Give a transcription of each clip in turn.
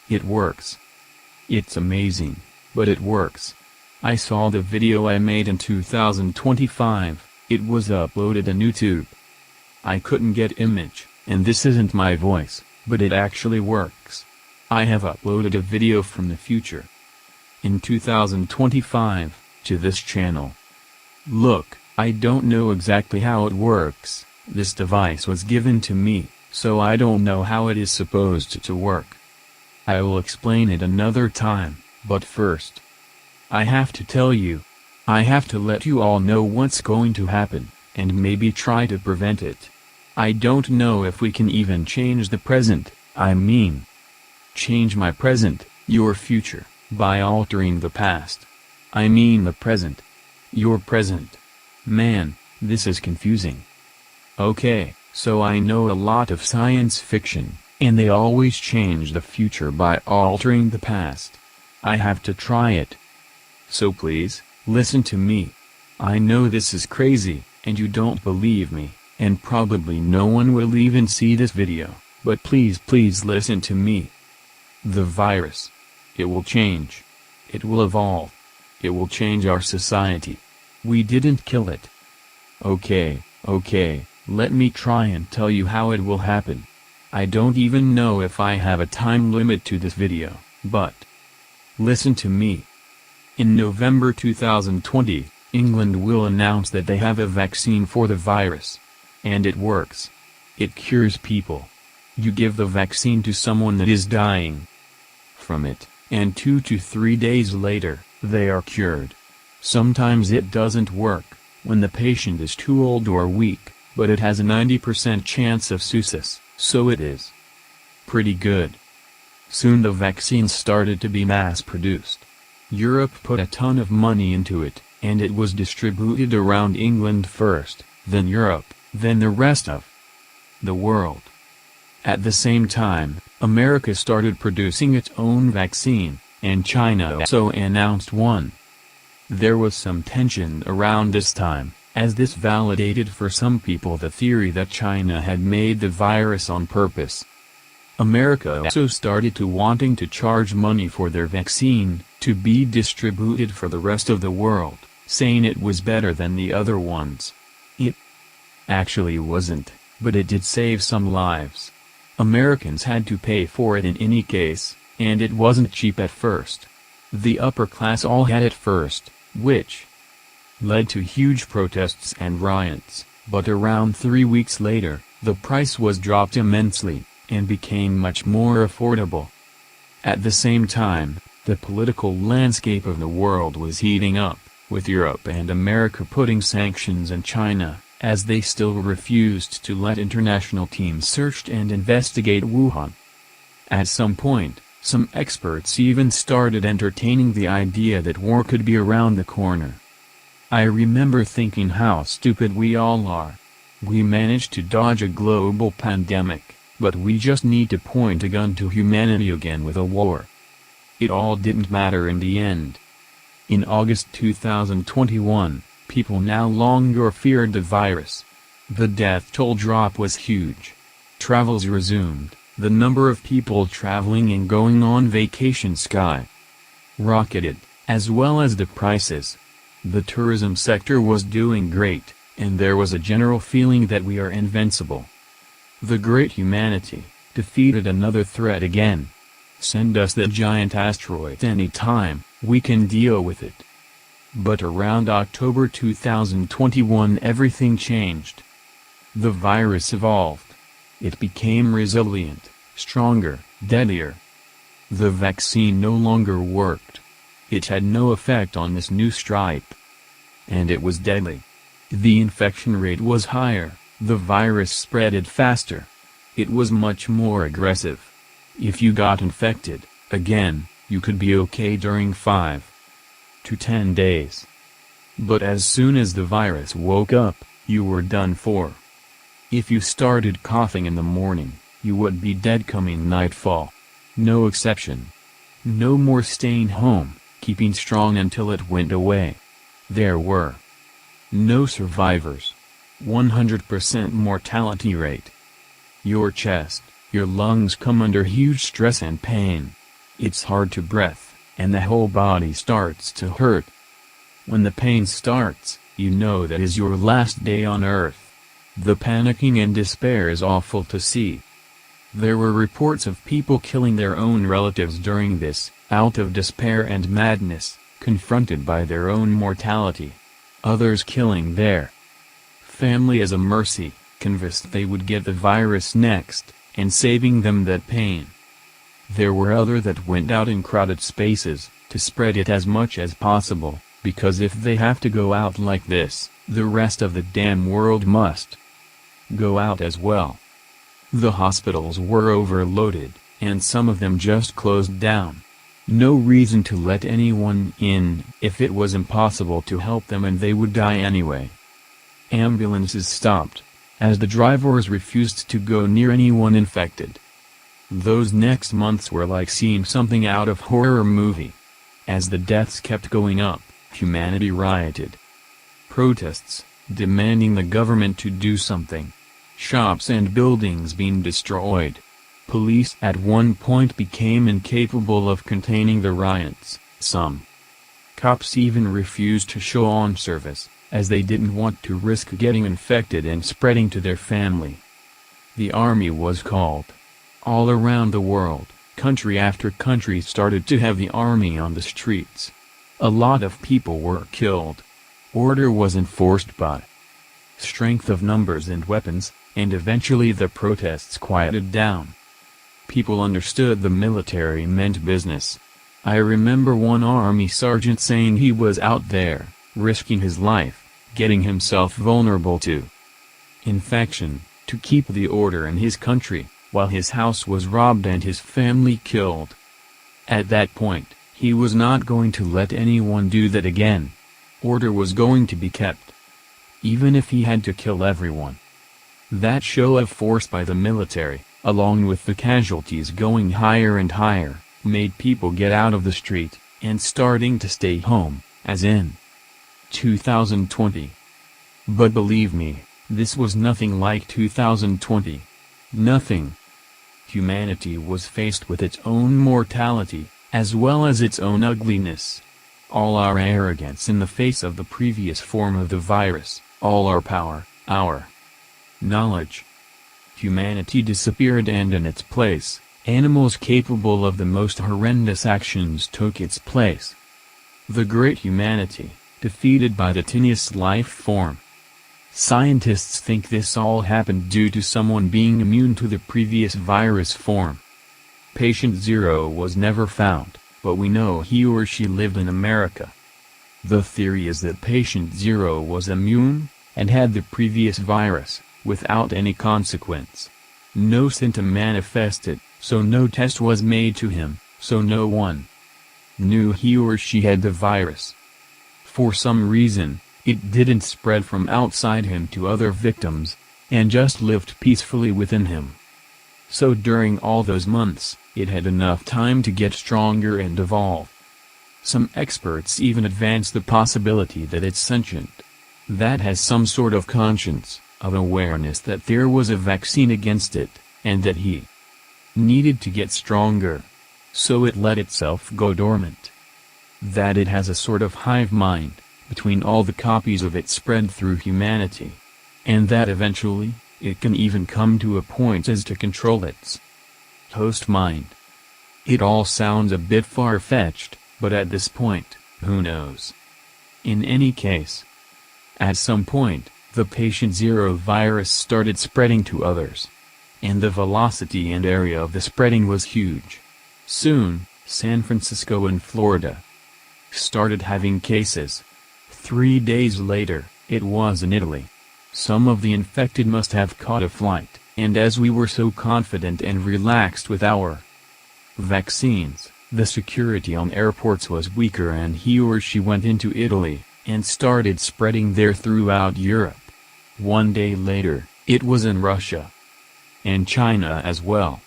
It works. It's amazing, but it works. I saw the video I made in 2025, it was uploaded on YouTube. I couldn't get image, and this isn't my voice, but it actually works. I have uploaded a video from the future in 2025 to this channel. Look, I don't know exactly how it works. This device was given to me, so I don't know how it is supposed to work. I will explain it another time, but first, I have to tell you. I have to let you all know what's going to happen, and maybe try to prevent it. I don't know if we can even change the present, change my present, your future, by altering the past. The present. Your present. Man, this is confusing. Okay, so I know a lot of science fiction, and they always change the future by altering the past. I have to try it. So please, listen to me. I know this is crazy, and you don't believe me, and probably no one will even see this video, but please listen to me. The virus. It will change. It will evolve. It will change our society. We didn't kill it. Okay, let me try and tell you how it will happen. I don't even know if I have a time limit to this video, but listen to me. In November 2020, England will announce that they have a vaccine for the virus. And it works. It cures people. You give the vaccine to someone that is dying from it, and 2 to 3 days later, they are cured. Sometimes it doesn't work, when the patient is too old or weak, but it has a 90% chance of success, so it is pretty good. Soon the vaccine started to be mass-produced. Europe put a ton of money into it, and it was distributed around England first, then Europe, then the rest of the world. At the same time, America started producing its own vaccine, and China also announced one. There was some tension around this time, as this validated for some people the theory that China had made the virus on purpose. America also started to wanting to charge money for their vaccine, to be distributed for the rest of the world, saying it was better than the other ones. It actually wasn't, but it did save some lives. Americans had to pay for it in any case, and it wasn't cheap at first. The upper class all had it first, which led to huge protests and riots, but around 3 weeks later, the price was dropped immensely, and became much more affordable. At the same time, the political landscape of the world was heating up, with Europe and America putting sanctions on China, as they still refused to let international teams search and investigate Wuhan. At some point, some experts even started entertaining the idea that war could be around the corner. I remember thinking how stupid we all are. We managed to dodge a global pandemic, but we just need to point a gun to humanity again with a war. It all didn't matter in the end. In August 2021, people no longer feared the virus. The death toll drop was huge. Travels resumed, the number of people traveling and going on vacation skyrocketed, as well as the prices. The tourism sector was doing great, and there was a general feeling that we are invincible. The great humanity defeated another threat again. Send us the giant asteroid anytime, we can deal with it. But around October 2021 everything changed. The virus evolved. It became resilient, stronger, deadlier. The vaccine no longer worked. It had no effect on this new stripe. And it was deadly. The infection rate was higher, the virus spreaded faster. It was much more aggressive. If you got infected, again, you could be okay during 5 to 10 days. But as soon as the virus woke up, you were done for. If you started coughing in the morning, you would be dead coming nightfall. No exception. No more staying home, keeping strong until it went away. There were no survivors. 100% mortality rate. Your chest, your lungs come under huge stress and pain. It's hard to breathe, and the whole body starts to hurt. When the pain starts, you know that is your last day on earth. The panicking and despair is awful to see. There were reports of people killing their own relatives during this, out of despair and madness, confronted by their own mortality. Others killing their family as a mercy, convinced they would get the virus next, and saving them that pain. There were others that went out in crowded spaces, to spread it as much as possible, because if they have to go out like this, the rest of the damn world must go out as well. The hospitals were overloaded, and some of them just closed down. No reason to let anyone in if it was impossible to help them and they would die anyway. Ambulances stopped, as the drivers refused to go near anyone infected. Those next months were like seeing something out of horror movie. As the deaths kept going up, humanity rioted. Protests, demanding the government to do something. Shops and buildings being destroyed. Police at one point became incapable of containing the riots. Some cops even refused to show on service, as they didn't want to risk getting infected and spreading to their family. The army was called. All around the world, country after country started to have the army on the streets. A lot of people were killed. Order was enforced by strength of numbers and weapons, and eventually the protests quieted down. People understood the military meant business. I remember one army sergeant saying he was out there, risking his life, getting himself vulnerable to infection, to keep the order in his country, while his house was robbed and his family killed. At that point, he was not going to let anyone do that again. Order was going to be kept, even if he had to kill everyone. That show of force by the military, along with the casualties going higher and higher, made people get out of the street, and starting to stay home, as in 2020. But believe me, this was nothing like 2020. Nothing. Humanity was faced with its own mortality, as well as its own ugliness. All our arrogance in the face of the previous form of the virus, all our power, our knowledge. Humanity disappeared, and in its place, animals capable of the most horrendous actions took its place. The great humanity, defeated by the tiniest life form. Scientists think this all happened due to someone being immune to the previous virus form. Patient Zero was never found, but we know he or she lived in America. The theory is that Patient Zero was immune, and had the previous virus, without any consequence. No symptom manifested, so no test was made to him, so no one knew he or she had the virus. For some reason, it didn't spread from outside him to other victims, and just lived peacefully within him. So during all those months, it had enough time to get stronger and evolve. Some experts even advance the possibility that it's sentient. That has some sort of conscience, of awareness that there was a vaccine against it, and that he needed to get stronger. So it let itself go dormant. That it has a sort of hive mind, between all the copies of it spread through humanity. And that eventually, it can even come to a point as to control its host mind. It all sounds a bit far-fetched, but at this point, who knows? In any case, at some point, the Patient Zero virus started spreading to others. And the velocity and area of the spreading was huge. Soon, San Francisco and Florida started having cases. 3 days later, it was in Italy. Some of the infected must have caught a flight, and as we were so confident and relaxed with our vaccines, the security on airports was weaker, and he or she went into Italy, and started spreading there throughout Europe. 1 day later, it was in Russia. And China as well.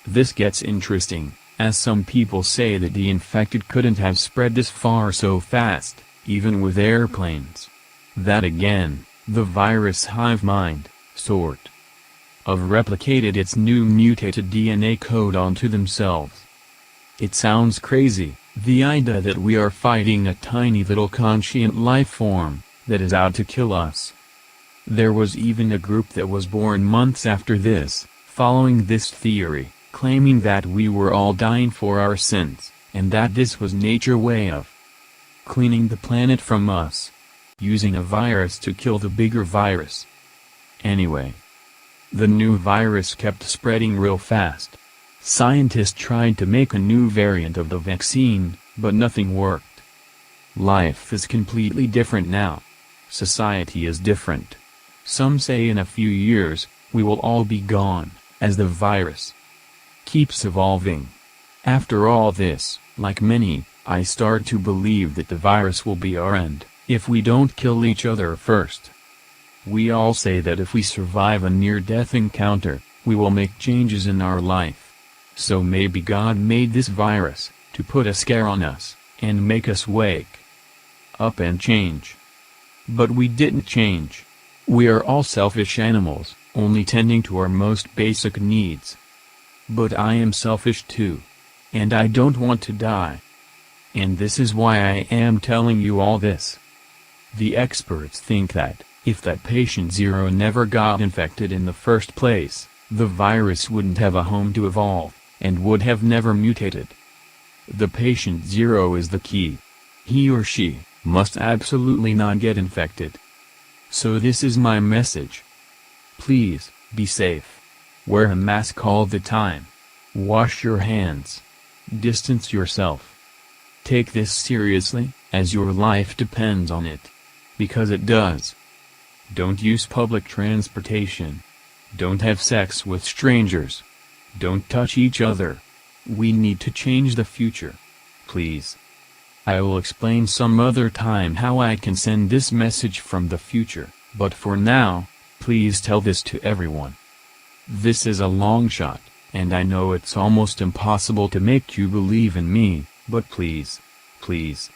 This gets interesting, as some people say that the infected couldn't have spread this far so fast, even with airplanes. That again, the virus hive mind, sort of replicated its new mutated DNA code onto themselves. It sounds crazy, the idea that we are fighting a tiny little conscient life form that is out to kill us. There was even a group that was born months after this, following this theory, claiming that we were all dying for our sins, and that this was nature's way of cleaning the planet from us, using a virus to kill the bigger virus. Anyway, the new virus kept spreading real fast. Scientists tried to make a new variant of the vaccine, but nothing worked. Life is completely different now. Society is different. Some say in a few years, we will all be gone, as the virus keeps evolving. After all this, like many, I start to believe that the virus will be our end, if we don't kill each other first. We all say that if we survive a near-death encounter, we will make changes in our life. So maybe God made this virus, to put a scare on us, and make us wake up and change. But we didn't change. We are all selfish animals, only tending to our most basic needs. But I am selfish too. And I don't want to die. And this is why I am telling you all this. The experts think that, if that patient 0 never got infected in the first place, the virus wouldn't have a home to evolve, and would have never mutated. The patient 0 is the key. He or she must absolutely not get infected. So this is my message. Please, be safe. Wear a mask all the time. Wash your hands. Distance yourself. Take this seriously, as your life depends on it. Because it does. Don't use public transportation. Don't have sex with strangers. Don't touch each other. We need to change the future. Please. I will explain some other time how I can send this message from the future, but for now, please tell this to everyone. This is a long shot, and I know it's almost impossible to make you believe in me, but please, please.